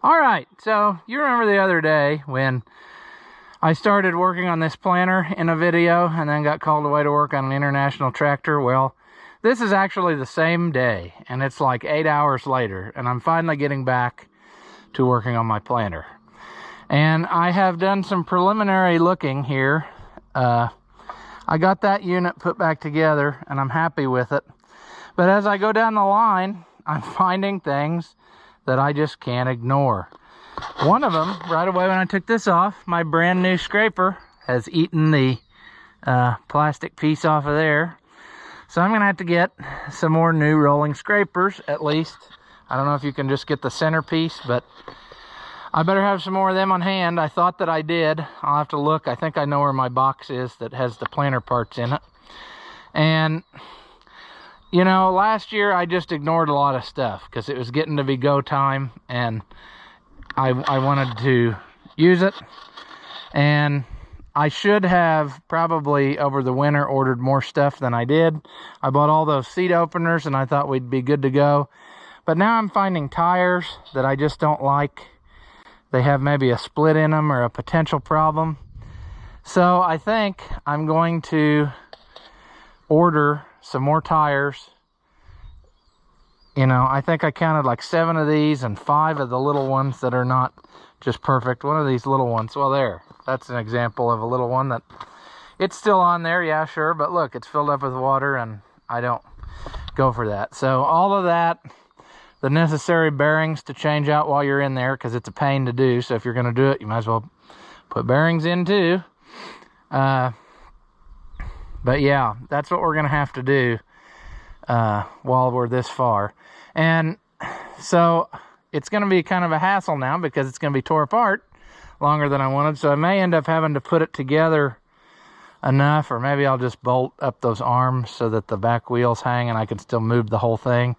All right, so you remember the other day when I started working on this planter in a video and then got called away to work on an international tractor? Well, this is actually the same day, and it's like 8 hours later, and I'm finally getting back to working on my planter. And I have done some preliminary looking here. I got that unit put back together, and I'm happy with it. But as I go down the line, I'm finding things that I just can't ignore. One of them, right away when I took this off, my brand new scraper has eaten the plastic piece off of there. So I'm gonna have to get some more new rolling scrapers, at least. I don't know if you can just get the centerpiece, but I better have some more of them on hand. I thought that I did. I'll have to look. I think I know where my box is that has the planter parts in it. And you know, last year I just ignored a lot of stuff because it was getting to be go time, and I wanted to use it. And I should have probably over the winter ordered more stuff than I did. I bought all those seat openers and I thought we'd be good to go. But now I'm finding tires that I just don't like. They have maybe a split in them or a potential problem. So I think I'm going to order some more tires. You know, I think I counted like 7 of these and 5 of the little ones that are not just perfect. One of these little ones, well, there, that's an example of a little one that it's still on there. Yeah, sure, but look, it's filled up with water and I don't go for that. So all of that, the necessary bearings to change out while you're in there, because it's a pain to do. So if you're going to do it, you might as well put bearings in too. But yeah, that's what we're going to have to do while we're this far. And so it's going to be kind of a hassle now because it's going to be tore apart longer than I wanted. So I may end up having to put it together enough, or maybe I'll just bolt up those arms so that the back wheels hang and I can still move the whole thing.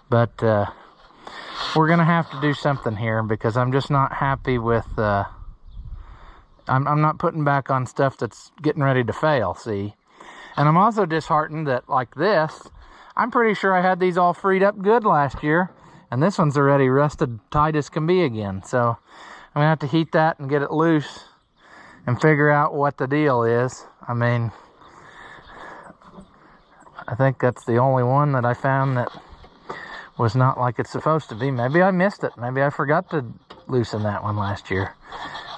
But we're going to have to do something here because I'm just not happy with... I'm not putting back on stuff that's getting ready to fail, see? And I'm also disheartened that, like this, I'm pretty sure I had these all freed up good last year, and this one's already rusted tight as can be again. So I'm going to have to heat that and get it loose and figure out what the deal is. I mean, I think that's the only one that I found that was not like it's supposed to be. Maybe I missed it. Maybe I forgot to loosen that one last year.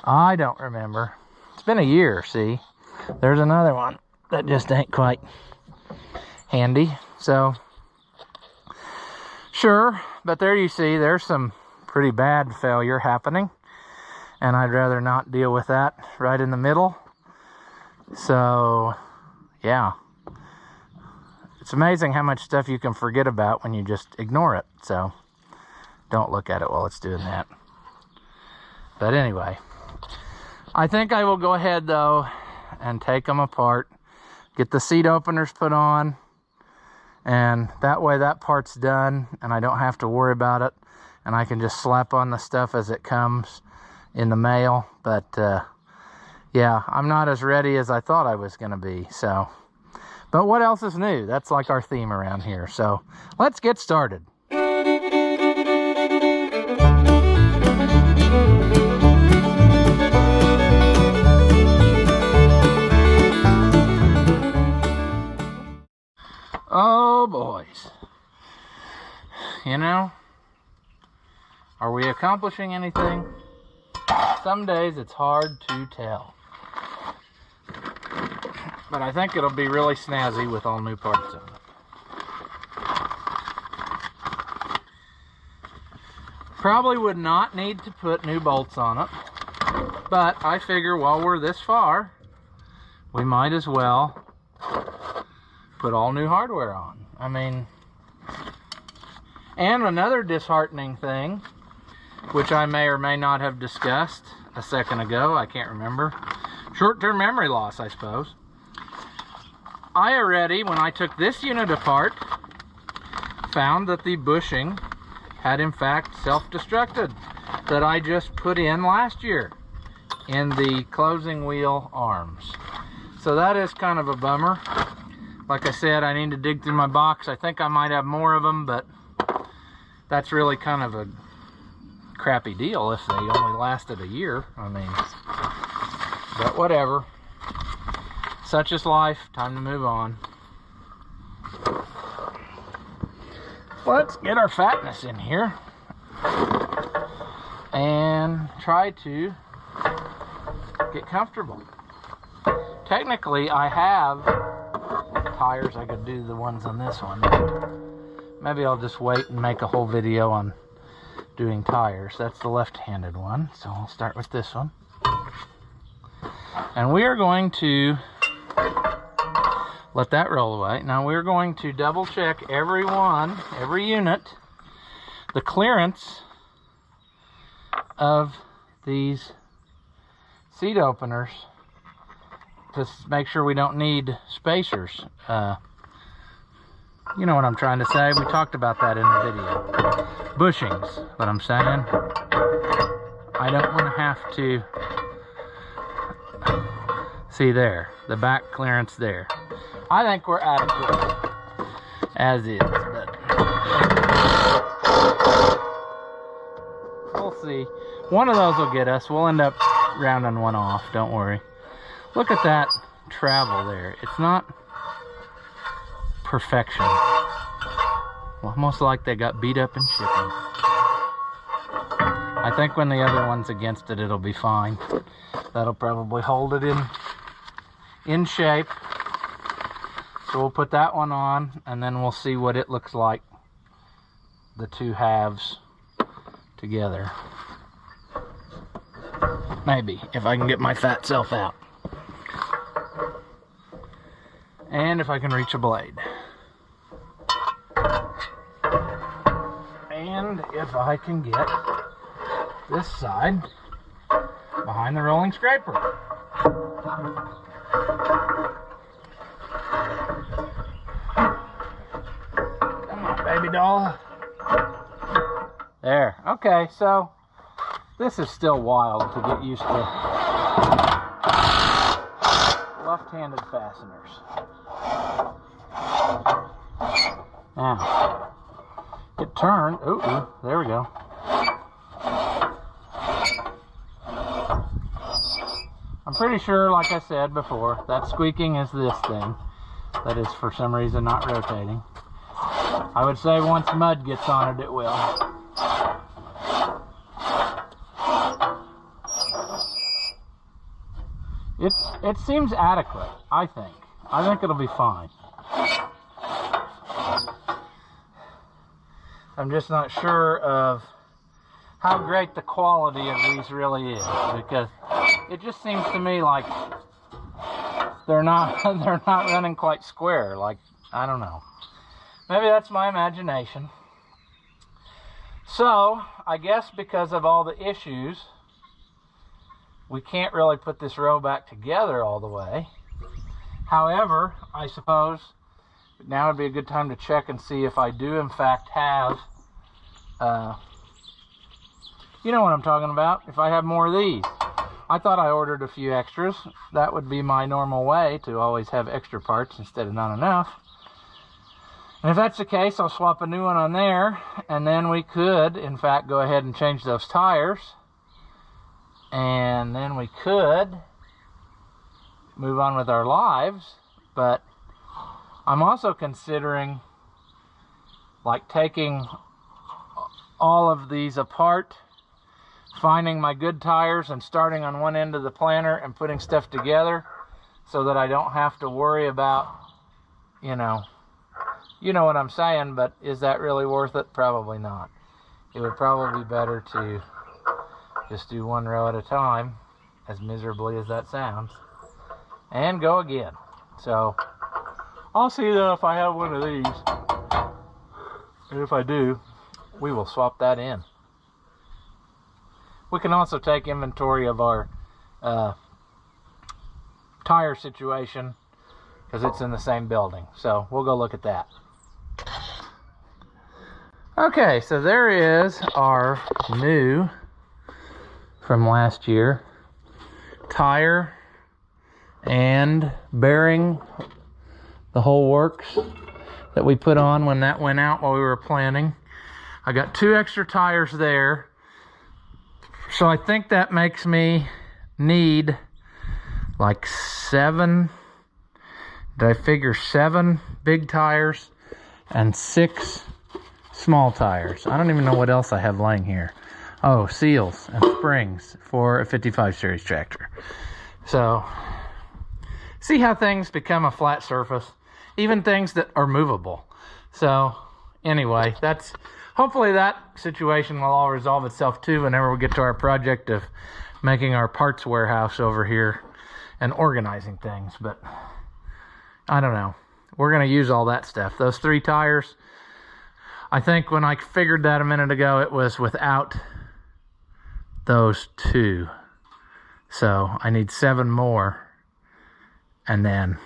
I don't remember. It's been a year, see? There's another one that just ain't quite handy. So, sure, but there you see, there's some pretty bad failure happening. And I'd rather not deal with that right in the middle. So, yeah. It's amazing how much stuff you can forget about when you just ignore it. So, don't look at it while it's doing that. But anyway, I think I will go ahead, though, and take them apart. Get the seat openers put on. And that way that part's done, and I don't have to worry about it. And I can just slap on the stuff as it comes in the mail. But, yeah, I'm not as ready as I thought I was going to be, so... But what else is new? That's like our theme around here. So let's get started. Oh, boys. You know, are we accomplishing anything? Some days it's hard to tell. But I think it'll be really snazzy with all new parts on it. Probably would not need to put new bolts on it. But I figure while we're this far, we might as well put all new hardware on. I mean, and another disheartening thing, which I may or may not have discussed a second ago, I can't remember. Short-term memory loss, I suppose. I already, when I took this unit apart, found that the bushing had in fact self-destructed that I just put in last year in the closing wheel arms. So that is kind of a bummer. Like I said, I need to dig through my box. I think I might have more of them, but that's really kind of a crappy deal if they only lasted a year. I mean, but whatever. Such is life. Time to move on. Let's get our fatness in here and try to get comfortable. Technically, I have tires. I could do the ones on this one. Maybe I'll just wait and make a whole video on doing tires. That's the left-handed one, so I'll start with this one. And we are going to let that roll away. Now we're going to double check every unit, the clearance of these seat openers to make sure we don't need spacers. You know what I'm trying to say. We talked about that in the video. Bushings, what I'm saying. I don't want to have to see there, the back clearance there. I think we're adequate as is, but we'll see. One of those will get us. We'll end up rounding one off, don't worry. Look at that travel there. It's not perfection. Almost like they got beat up in shipping. I think when the other one's against it, it'll be fine. That'll probably hold it in shape. So we'll put that one on, and then we'll see what it looks like, the two halves together. Maybe, if I can get my fat self out. And if I can reach a blade. And if I can get this side behind the rolling scraper. Baby doll. There. Okay, so this is still wild to get used to left-handed fasteners. Now, it turned. Ooh, there we go. I'm pretty sure, like I said before, that squeaking is this thing that is for some reason not rotating. I would say once mud gets on it, it will. It seems adequate, I think. I think it'll be fine. I'm just not sure of how great the quality of these really is, because it just seems to me like they're not running quite square. Like, I don't know. Maybe that's my imagination. So, I guess because of all the issues, we can't really put this row back together all the way. However, I suppose now would be a good time to check and see if I do in fact have, you know what I'm talking about, if I have more of these. I thought I ordered a few extras. That would be my normal way, to always have extra parts instead of not enough. And if that's the case, I'll swap a new one on there, and then we could, in fact, go ahead and change those tires. And then we could move on with our lives. But I'm also considering, like, taking all of these apart, finding my good tires and starting on one end of the planter and putting stuff together so that I don't have to worry about, you know what I'm saying, but is that really worth it? Probably not. It would probably be better to just do one row at a time, as miserably as that sounds, and go again. So I'll see though if I have one of these, and if I do, we will swap that in. We can also take inventory of our tire situation, because it's in the same building. So we'll go look at that. Okay, so there is our new, from last year, tire and bearing, the whole works that we put on when that went out while we were planning. I got 2 extra tires there. So I think that makes me need like 7, did I figure 7 big tires and 6 small tires. I don't even know what else I have laying here. Oh, seals and springs for a 55 series tractor. So see how things become a flat surface, even things that are movable. So anyway, hopefully that situation will all resolve itself too whenever we get to our project of making our parts warehouse over here and organizing things. But I don't know. We're going to use all that stuff. Those 3 tires, I think when I figured that a minute ago, it was without those 2. So I need 7 more. And then,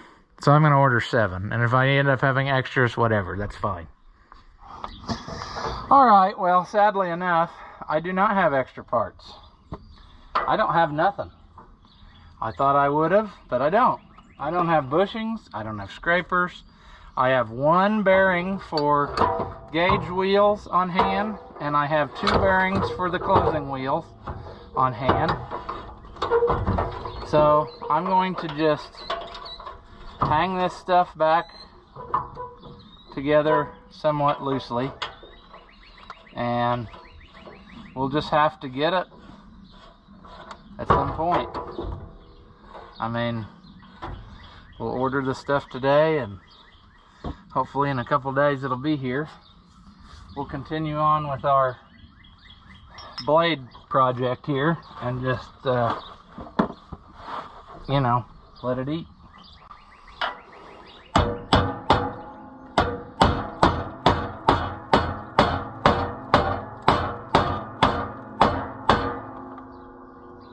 so I'm going to order 7. And if I end up having extras, whatever, that's fine. All right, well, sadly enough, I do not have extra parts. I don't have nothing. I thought I would have, but I don't. I don't have bushings. I don't have scrapers. I have 1 bearing for gauge wheels on hand, and I have 2 bearings for the closing wheels on hand. So I'm going to just hang this stuff back together somewhat loosely, and we'll just have to get it at some point. I mean, we'll order the stuff today, and hopefully in a couple days it'll be here. We'll continue on with our blade project here and just, you know, let it eat.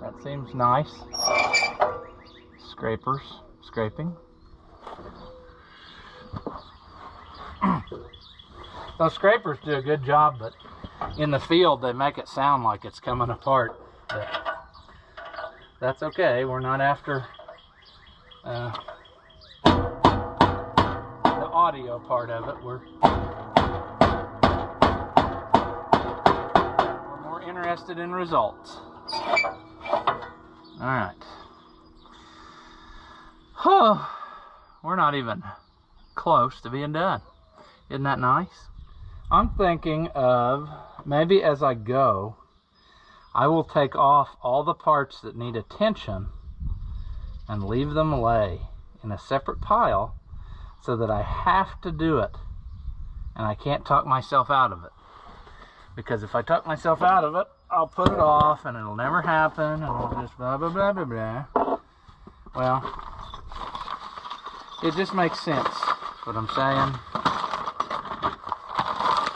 That seems nice. Scraping. Those scrapers do a good job, but in the field they make it sound like it's coming apart. But that's okay. We're not after the audio part of it. We're more interested in results. All right. Oh, we're not even close to being done. Isn't that nice? I'm thinking of maybe as I go, I will take off all the parts that need attention and leave them lay in a separate pile so that I have to do it and I can't talk myself out of it. Because if I talk myself out of it, I'll put it off and it'll never happen and I'll just blah, blah, blah, blah, blah. Well, it just makes sense, what I'm saying.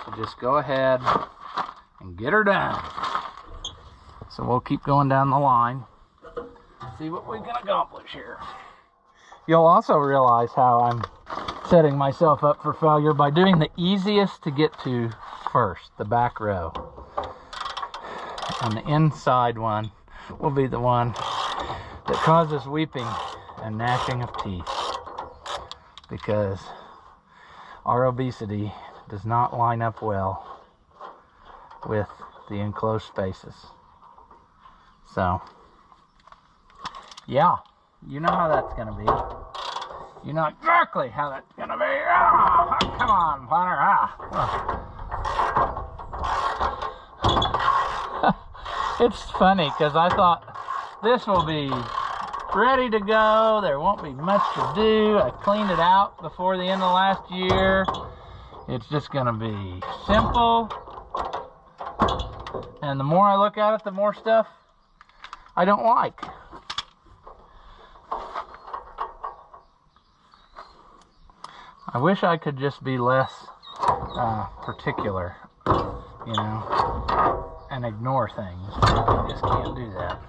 So just go ahead and get her done. So we'll keep going down the line, see what we can accomplish here. You'll also realize how I'm setting myself up for failure by doing the easiest to get to first, the back row. And the inside one will be the one that causes weeping and gnashing of teeth, because our obesity does not line up well with the enclosed spaces. So, yeah, you know how that's going to be. You know exactly how that's going to be. Ah, come on, planner. It's funny because I thought this will be ready to go. There won't be much to do. I cleaned it out before the end of last year. It's just going to be simple. And the more I look at it, the more stuff I don't like. I wish I could just be less particular, you know, and ignore things. I just can't do that.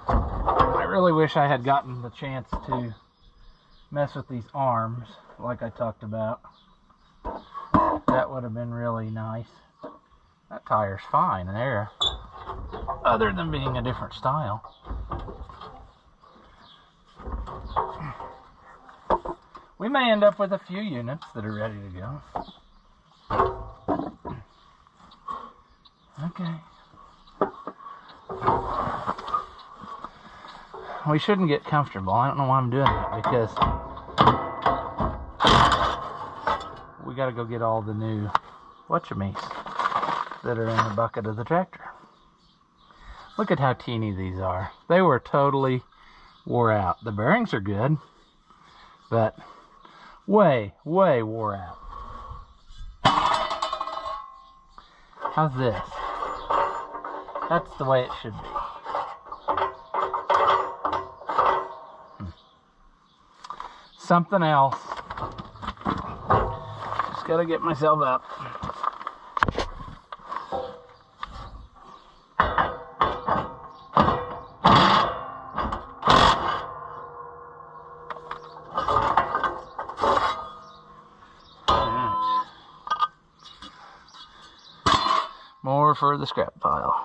I really wish I had gotten the chance to mess with these arms like I talked about. That would have been really nice. That tire's fine there, other than being a different style. We may end up with a few units that are ready to go. Okay. We shouldn't get comfortable. I don't know why I'm doing that, because we got to go get all the new whatchamies that are in the bucket of the tractor. Look at how teeny these are. They were totally wore out. The bearings are good, but way wore out. How's this? That's the way it should be. Something else. Just gotta get myself up. More for the scrap pile.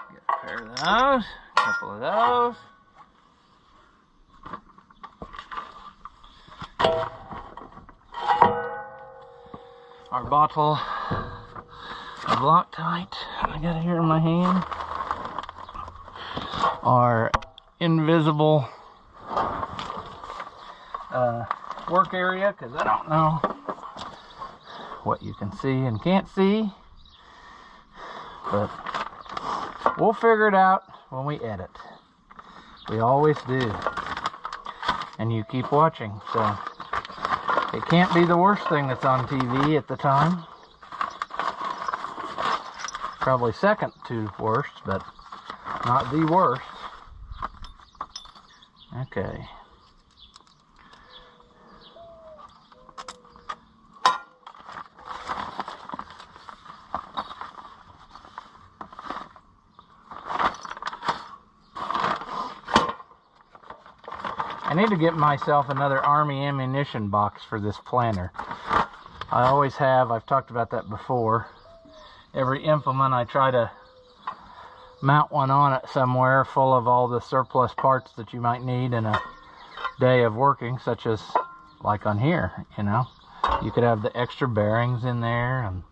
Get a pair of those, a couple of those. Our bottle of Loctite, I got it here in my hand. Our invisible work area, because I don't know what you can see and can't see, but we'll figure it out when we edit. We always do, and you keep watching, so it can't be the worst thing that's on TV at the time. Probably second to worst, but not the worst. Okay. I need to get myself another Army ammunition box for this planter. I always have. I've talked about that before. Every implement I try to mount one on it somewhere full of all the surplus parts that you might need in a day of working, such as like on here, you know. You could have the extra bearings in there and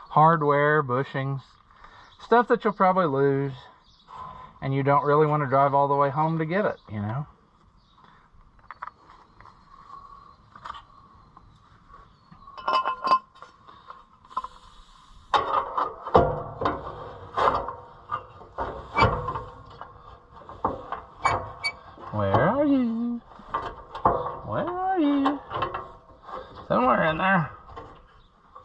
hardware, bushings, stuff that you'll probably lose and you don't really want to drive all the way home to get it, you know. Where are you? Where are you? Somewhere in there.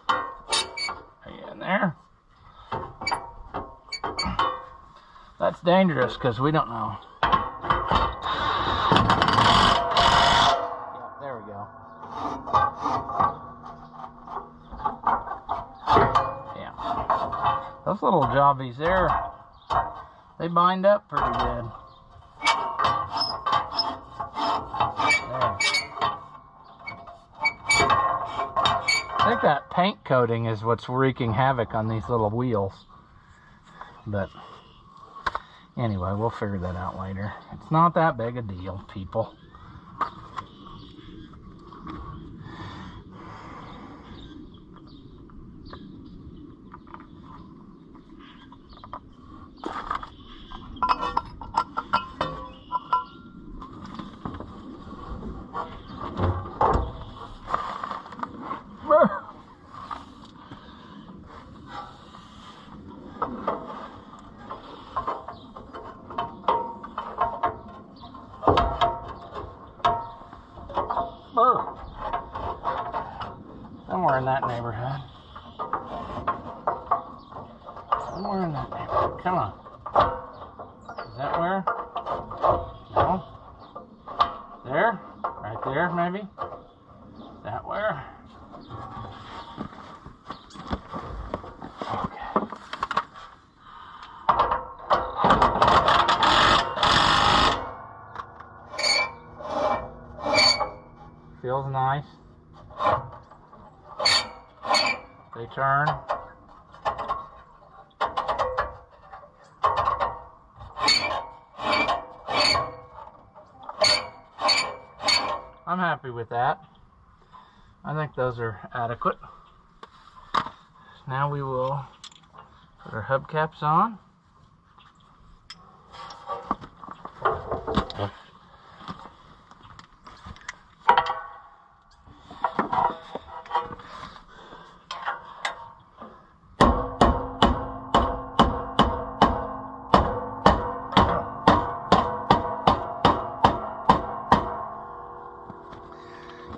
Are you in there? That's dangerous because we don't know. Yeah, there we go. Yeah. Those little jobbies there, they bind up pretty good. I think that paint coating is what's wreaking havoc on these little wheels. But anyway, we'll figure that out later. It's not that big a deal, people. Somewhere in that neighborhood. Somewhere in that neighborhood. Come on. Is that where? No? There? Right there, maybe? Is that where? Okay. Feels nice. They turn. I'm happy with that. I think those are adequate. Now we will put our hubcaps on.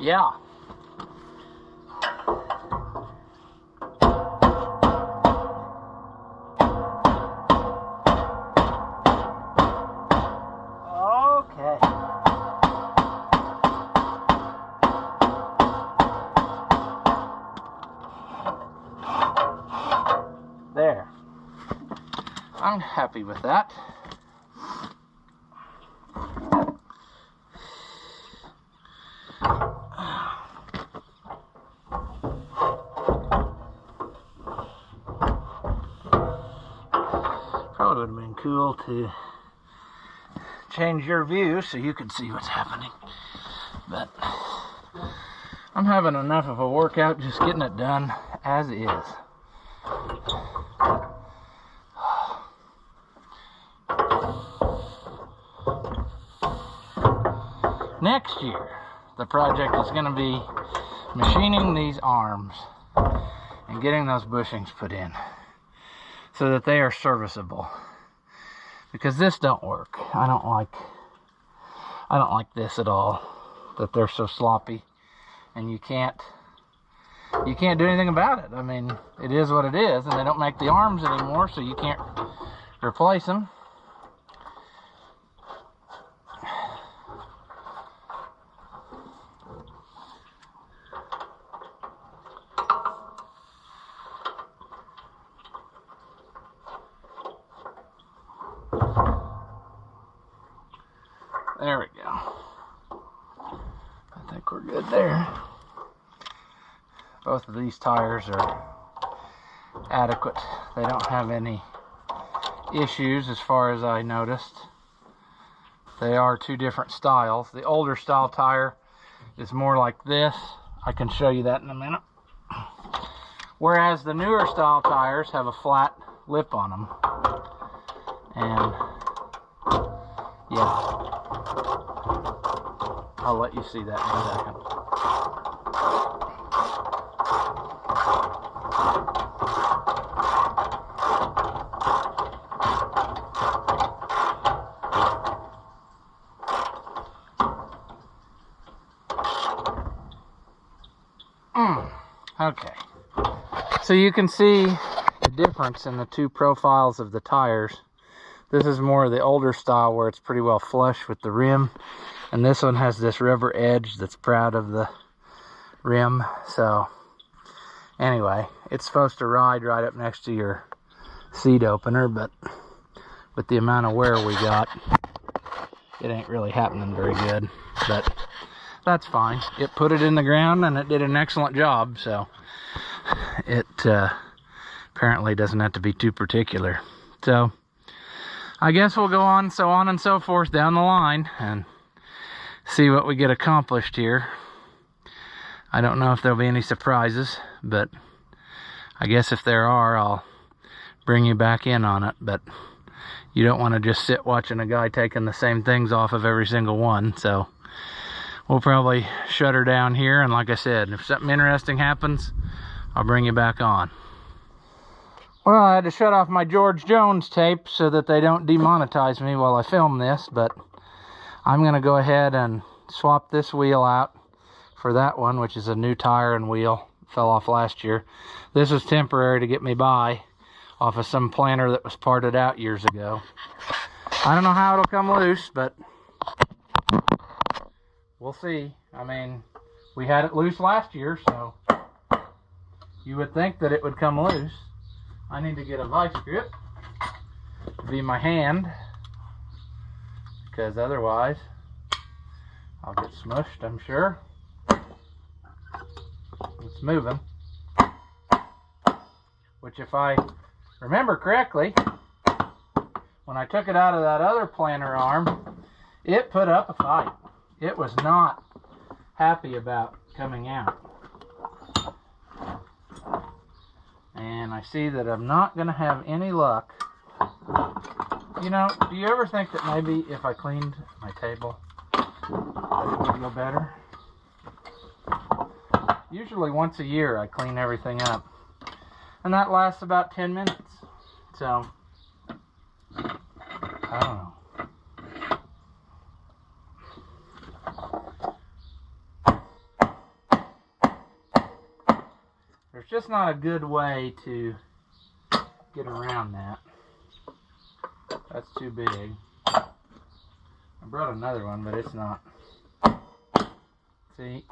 Yeah. Okay. There. I'm happy with that. Probably would have been cool to change your view so you could see what's happening, but I'm having enough of a workout just getting it done as is. Next year, the project is going to be machining these arms and getting those bushings put in so that they are serviceable, because this don't work. I don't like this at all, that they're so sloppy and you can't do anything about it. I mean, it is what it is, and they don't make the arms anymore, so you can't replace them. There we go. I think we're good there. Both of these tires are adequate. They don't have any issues as far as I noticed. They are two different styles. The older style tire is more like this. I can show you that in a minute. Whereas the newer style tires have a flat lip on them. And yeah, I'll let you see that in a second. Okay, so you can see the difference in the two profiles of the tires. This is more of the older style where it's pretty well flush with the rim, and this one has this rubber edge that's proud of the rim. So anyway, it's supposed to ride right up next to your seat opener, but with the amount of wear we got, it ain't really happening very good. But that's fine. It put it in the ground and it did an excellent job, so it apparently doesn't have to be too particular. So I guess we'll go on and so forth down the line and see what we get accomplished here. I don't know if there'll be any surprises, but I guess if there are, I'll bring you back in on it. But you don't want to just sit watching a guy taking the same things off of every single one, so we'll probably shut her down here, and like I said, if something interesting happens, I'll bring you back on. Well, I had to shut off my George Jones tape so that they don't demonetize me while I film this, but I'm going to go ahead and swap this wheel out for that one, which is a new tire and wheel. Fell off last year. This was temporary to get me by off of some planter that was parted out years ago. I don't know how it'll come loose, but we'll see. I mean, we had it loose last year, so you would think that it would come loose. I need to get a vice grip to be my hand, because otherwise I'll get smushed, I'm sure. It's moving. Which, if I remember correctly, when I took it out of that other planter arm, it put up a fight. It was not happy about coming out. And I see that I'm not going to have any luck. You know, do you ever think that maybe if I cleaned my table, that it would go better? Usually once a year I clean everything up. And that lasts about 10 minutes. So, I don't know. There's just not a good way to get around that. That's too big. I brought another one, but it's not. See?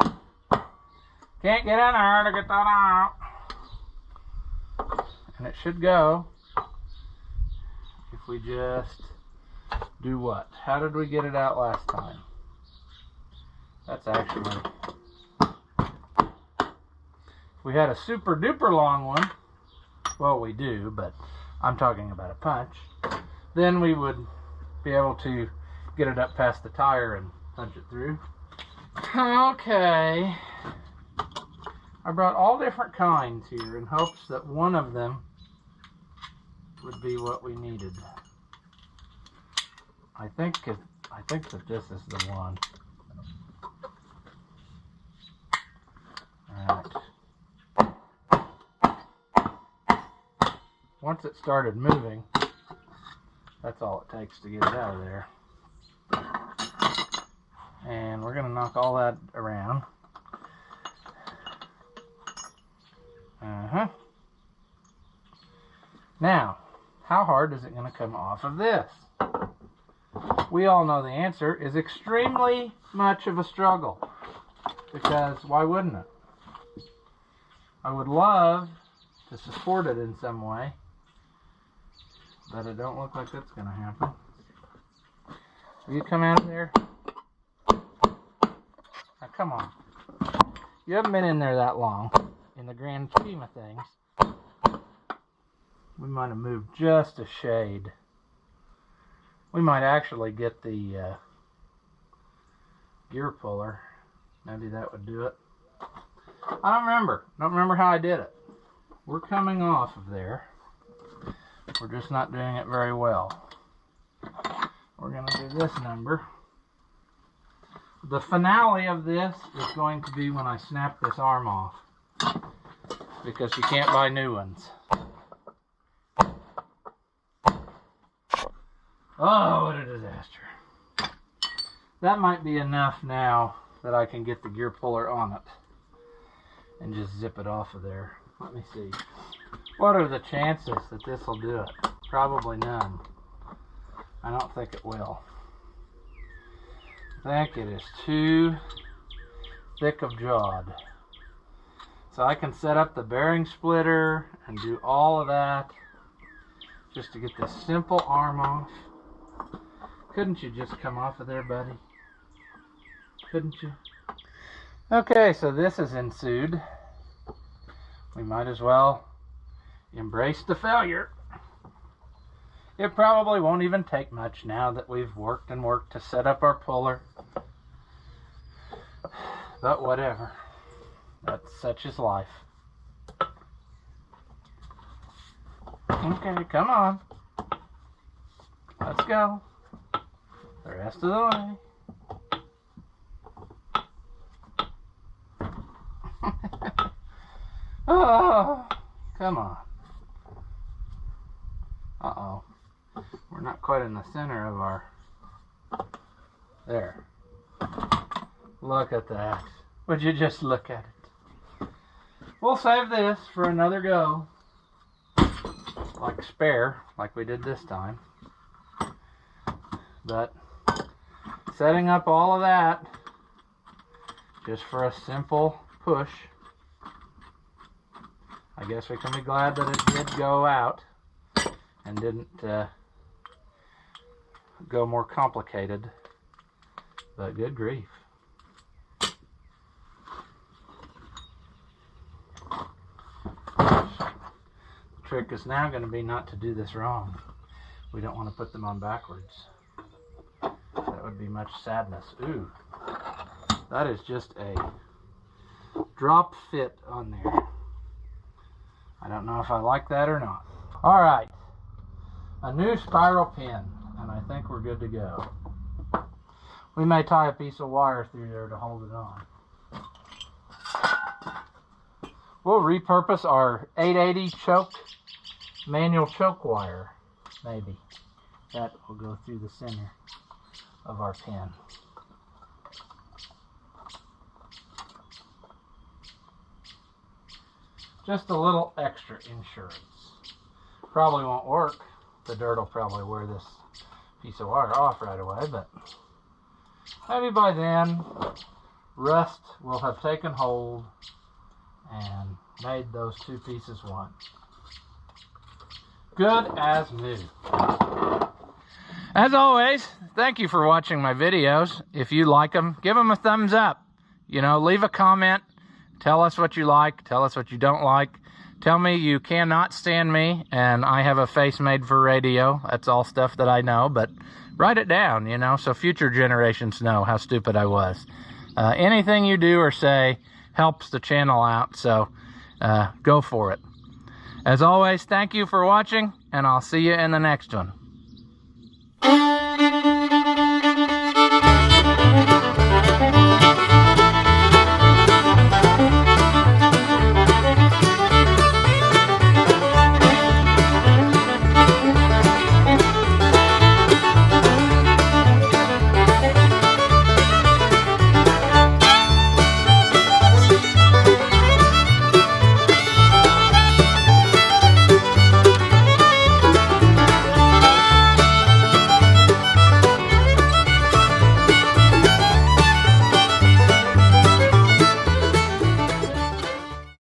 Can't get in there to get that out. And it should go if we just do what? How did we get it out last time? That's actually... If we had a super duper long one, well, we do, but I'm talking about a punch, then we would be able to get it up past the tire and punch it through. Okay. I brought all different kinds here in hopes that one of them would be what we needed. I think that this is the one. Alright. Once it started moving, that's all it takes to get it out of there. And we're going to knock all that around. Now, how hard is it going to come off of this? We all know the answer is extremely much of a struggle. Because why wouldn't it? I would love to support it in some way, but it don't look like that's going to happen. Will you come out of there? Now come on. You haven't been in there that long. In the grand scheme of things, we might have moved just a shade. We might actually get the gear puller. Maybe that would do it. I don't remember how I did it. We're coming off of there. We're just not doing it very well. We're going to do this number. The finale of this is going to be when I snap this arm off, because you can't buy new ones. Oh, what a disaster. That might be enough now that I can get the gear puller on it and just zip it off of there. Let me see. What are the chances that this will do it? Probably none. I don't think it will. I think it is too thick of jawed. So I can set up the bearing splitter and do all of that just to get this simple arm off. Couldn't you just come off of there, buddy? Couldn't you? Okay, so this has ensued. We might as well embrace the failure. It probably won't even take much now that we've worked and worked to set up our puller. But whatever. That's such is life. Okay, come on. Let's go. The rest of the way. Oh, come on. Uh-oh. We're not quite in the center of our... There. Look at that. Would you just look at it? We'll save this for another go. Like spare, like we did this time. But setting up all of that just for a simple push. I guess we can be glad that it did go out and didn't go more complicated. But good grief. The trick is now going to be not to do this wrong. We don't want to put them on backwards. That would be much sadness. Ooh, that is just a drop fit on there. I don't know if I like that or not. All right, a new spiral pin, and I think we're good to go. We may tie a piece of wire through there to hold it on. We'll repurpose our 880 choke, manual choke wire, maybe. That will go through the center of our pin. Just a little extra insurance. Probably won't work. The dirt will probably wear this piece of wire off right away, but maybe by then rust will have taken hold and made those two pieces one. Good as new. As always, thank you for watching my videos. If you like them, give them a thumbs up. You know, leave a comment. Tell us what you like. Tell us what you don't like. Tell me you cannot stand me and I have a face made for radio. That's all stuff that I know, but write it down, you know, so future generations know how stupid I was. Anything you do or say helps the channel out, so go for it. As always, thank you for watching, and I'll see you in the next one.